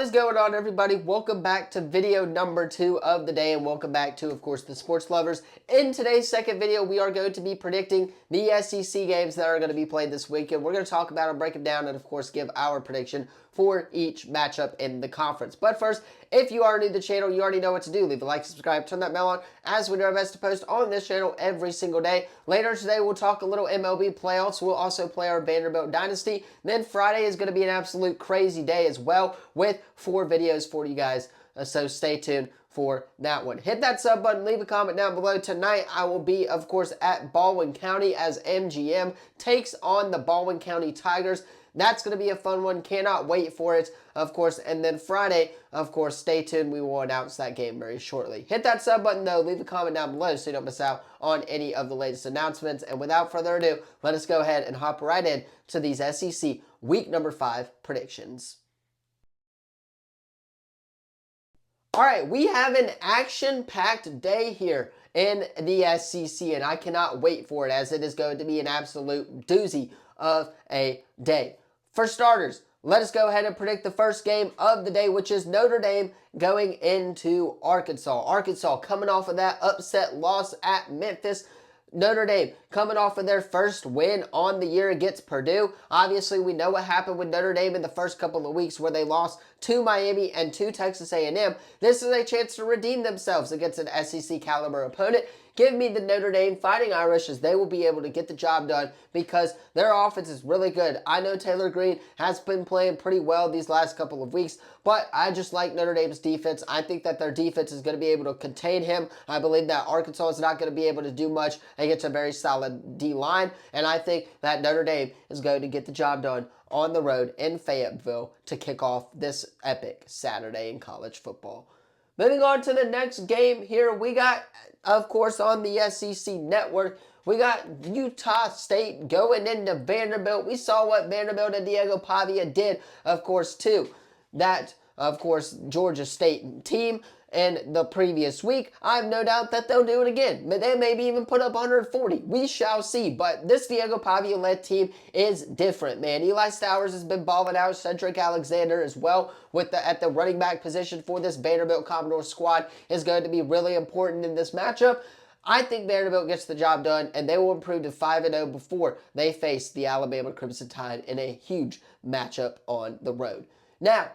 What is going on, everybody? Welcome back to video number 2 of the day, and welcome back to, of course, the sports lovers. In today's second video, we are going to be predicting the SEC games that are going to be played this weekend. We're going to talk about them, break them down, and of course give our prediction for each matchup in the conference. But first, if you are new to the channel, you already know what to do. Leave a like, subscribe, turn that bell on, as we do our best to post on this channel every single day. Later today, we'll talk a little MLB playoffs. We'll also play our Vanderbilt Dynasty. Then Friday is going to be an absolute crazy day as well, with 4 videos for you guys. So stay tuned for that one. Hit that sub button, leave a comment down below. Tonight, I will be, of course, at Baldwin County as MGM takes on the Baldwin County Tigers. That's going to be a fun one. Cannot wait for it, of course. And then Friday, of course, stay tuned. We will announce that game very shortly. Hit that sub button, though. Leave a comment down below so you don't miss out on any of the latest announcements. And without further ado, let us go ahead and hop right in to these SEC Week number 5 predictions. All right, we have an action-packed day here in the SEC, and I cannot wait for it, as it is going to be an absolute doozy of a day. For starters, let us go ahead and predict the first game of the day, which is Notre Dame going into Arkansas. Arkansas coming off of that upset loss at Memphis. Notre Dame coming off of their first win on the year against Purdue. Obviously, we know what happened with Notre Dame in the first couple of weeks where they lost to Miami and to Texas A&M. This is a chance to redeem themselves against an SEC caliber opponent. Give me the Notre Dame Fighting Irish, as they will be able to get the job done because their offense is really good. I know Taylor Green has been playing pretty well these last couple of weeks, but I just like Notre Dame's defense. I think that their defense is going to be able to contain him. I believe that Arkansas is not going to be able to do much against a very solid D-line, and I think that Notre Dame is going to get the job done on the road in Fayetteville to kick off this epic Saturday in college football. Moving on to the next game here, we got, of course, on the SEC Network, we got Utah State going into Vanderbilt. We saw what Vanderbilt and Diego Pavia did, of course, to that, of course, Georgia State team in the previous week. I have no doubt that they'll do it again. But they maybe even put up 140. We shall see. But this Diego Pavia-led team is different, man. Eli Stowers has been balling out. Cedric Alexander as well at the running back position for this Vanderbilt Commodore squad is going to be really important in this matchup. I think Vanderbilt gets the job done, and they will improve to 5-0 before they face the Alabama Crimson Tide in a huge matchup on the road. Now,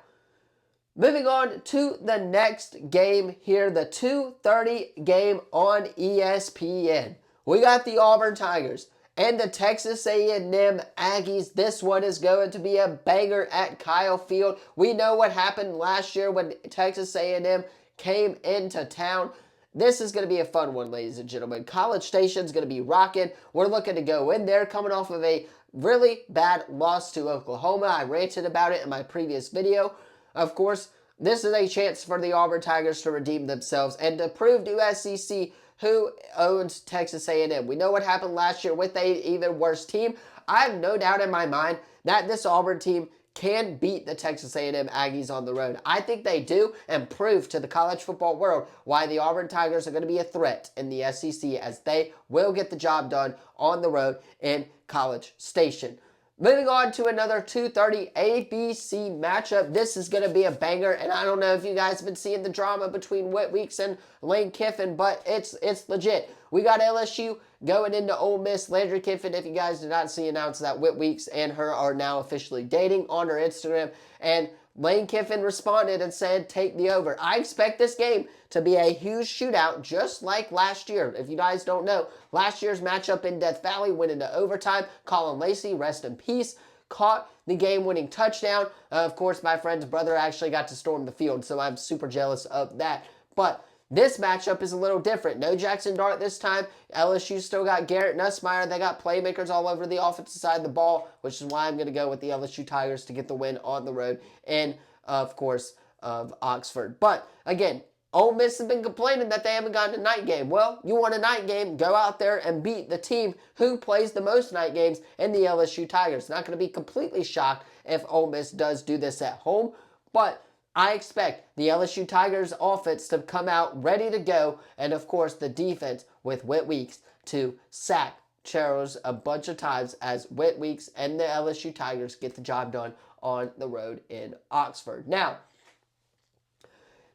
moving on to the next game here, the 2:30 game on ESPN. We got the Auburn Tigers and the Texas A&M Aggies. This one is going to be a banger at Kyle Field. We know what happened last year when Texas A&M came into town. This is going to be a fun one, ladies and gentlemen. College Station's going to be rocking. We're looking to go in there coming off of a really bad loss to Oklahoma. I ranted about it in my previous video. Of course, this is a chance for the Auburn Tigers to redeem themselves and to prove to SEC who owns Texas A&M. We know what happened last year with an even worse team. I have no doubt in my mind that this Auburn team can beat the Texas A&M Aggies on the road. I think they do, and prove to the college football world why the Auburn Tigers are going to be a threat in the SEC, as they will get the job done on the road in College Station. Moving on to another 2:30 ABC matchup. This is going to be a banger, and I don't know if you guys have been seeing the drama between Whit Weeks and Lane Kiffin, but it's legit. We got LSU going into Ole Miss. Landry Kiffin, if you guys did not see, announced that Whit Weeks and her are now officially dating on her Instagram, and Lane Kiffin responded and said, take the over. I expect this game to be a huge shootout, just like last year. If you guys don't know, last year's matchup in Death Valley went into overtime. Colin Lacey, rest in peace, caught the game-winning touchdown. Of course, my friend's brother actually got to storm the field, so I'm super jealous of that. But this matchup is a little different. No Jackson Dart this time. LSU still got Garrett Nussmeier. They got playmakers all over the offensive side of the ball, which is why I'm going to go with the LSU Tigers to get the win on the road and, of course, of Oxford. But, again, Ole Miss has been complaining that they haven't gotten a night game. Well, you want a night game, go out there and beat the team who plays the most night games in the LSU Tigers. Not going to be completely shocked if Ole Miss does do this at home, but I expect the LSU Tigers offense to come out ready to go, and of course the defense with Whit Weeks to sack Charles a bunch of times as Whit Weeks and the LSU Tigers get the job done on the road in Oxford. Now,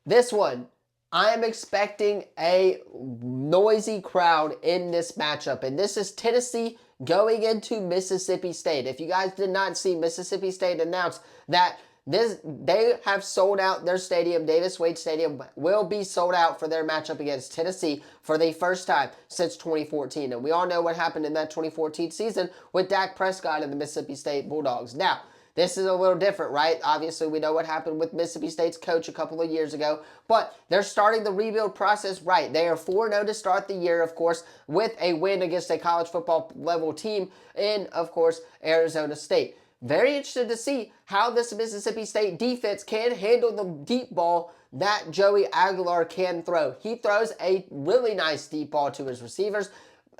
This one, I am expecting a noisy crowd in this matchup, and this is Tennessee going into Mississippi State. If you guys did not see, Mississippi State announced that they have sold out their stadium. Davis Wade Stadium will be sold out for their matchup against Tennessee for the first time since 2014. And we all know what happened in that 2014 season with Dak Prescott and the Mississippi State Bulldogs. Now, this is a little different, right? Obviously, we know what happened with Mississippi State's coach a couple of years ago, but they're starting the rebuild process right. They are 4-0 to start the year, of course, with a win against a college football level team in, of course, Arizona State. Very interested to see how this Mississippi State defense can handle the deep ball that Joey Aguilar can throw. He throws a really nice deep ball to his receivers.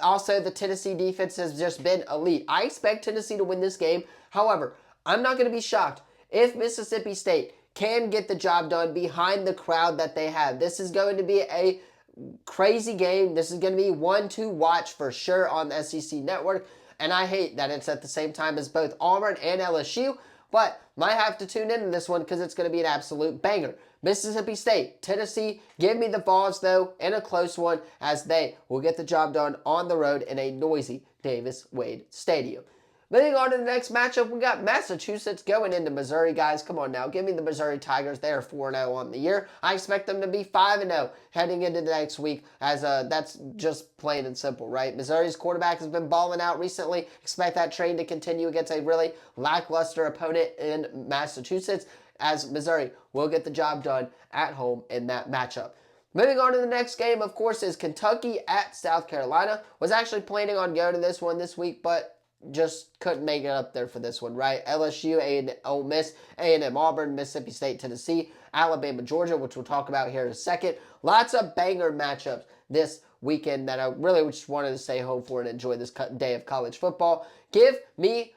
Also, the Tennessee defense has just been elite. I expect Tennessee to win this game. However, I'm not going to be shocked if Mississippi State can get the job done behind the crowd that they have. This is going to be a crazy game. This is going to be one to watch for sure on the SEC Network. And I hate that it's at the same time as both Auburn and LSU, but might have to tune into this one because it's going to be an absolute banger. Mississippi State, Tennessee, give me the Vols, though, in a close one, as they will get the job done on the road in a noisy Davis Wade Stadium. Moving on to the next matchup, we got Massachusetts going into Missouri, guys. Come on now, give me the Missouri Tigers. They are 4-0 on the year. I expect them to be 5-0 heading into the next week, as that's just plain and simple, right? Missouri's quarterback has been balling out recently. Expect that train to continue against a really lackluster opponent in Massachusetts, as Missouri will get the job done at home in that matchup. Moving on to the next game, of course, is Kentucky at South Carolina. Was actually planning on going to this one this week, but just couldn't make it up there for this one, right? LSU, Ole Miss, A&M Auburn, Mississippi State, Tennessee, Alabama, Georgia, which we'll talk about here in a second. Lots of banger matchups this weekend that I really just wanted to stay home for and enjoy this day of college football. Give me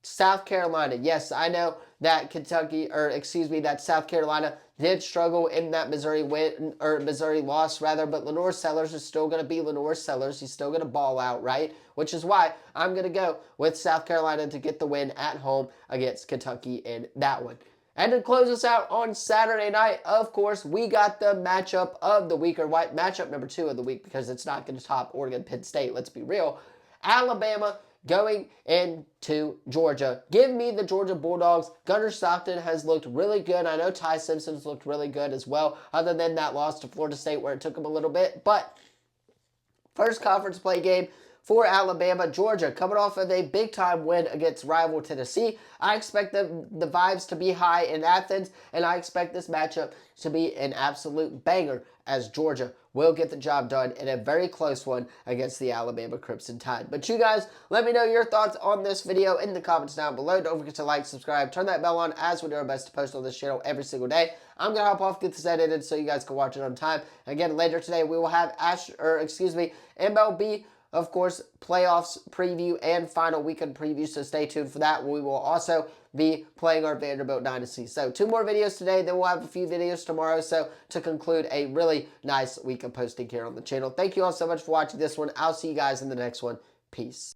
South Carolina. Yes, I know that that South Carolina did struggle in that Missouri win, or Missouri loss rather, but Lenore Sellers is still going to be Lenore Sellers. He's still going to ball out, right? Which is why I'm going to go with South Carolina to get the win at home against Kentucky in that one. And to close us out on Saturday night, of course, we got the matchup of the week, or matchup number 2 of the week, because it's not going to top Oregon Penn State, let's be real. Alabama going into Georgia. Give me the Georgia Bulldogs. Gunnar Stockton has looked really good. I know Ty Simpson's looked really good as well, other than that loss to Florida State where it took him a little bit. But first conference play game for Alabama. Georgia coming off of a big-time win against rival Tennessee. I expect the vibes to be high in Athens, and I expect this matchup to be an absolute banger, as Georgia will get the job done in a very close one against the Alabama Crimson Tide. But you guys, let me know your thoughts on this video in the comments down below. Don't forget to like, subscribe, turn that bell on, as we do our best to post on this channel every single day. I'm going to hop off, get this edited so you guys can watch it on time. Again, later today, we will have MLB, of course, playoffs preview and final weekend preview, so stay tuned for that. We will also be playing our Vanderbilt Dynasty. So 2 more videos today, then we'll have a few videos tomorrow, so to conclude a really nice week of posting here on the channel. Thank you all so much for watching this one. I'll see you guys in the next one. Peace.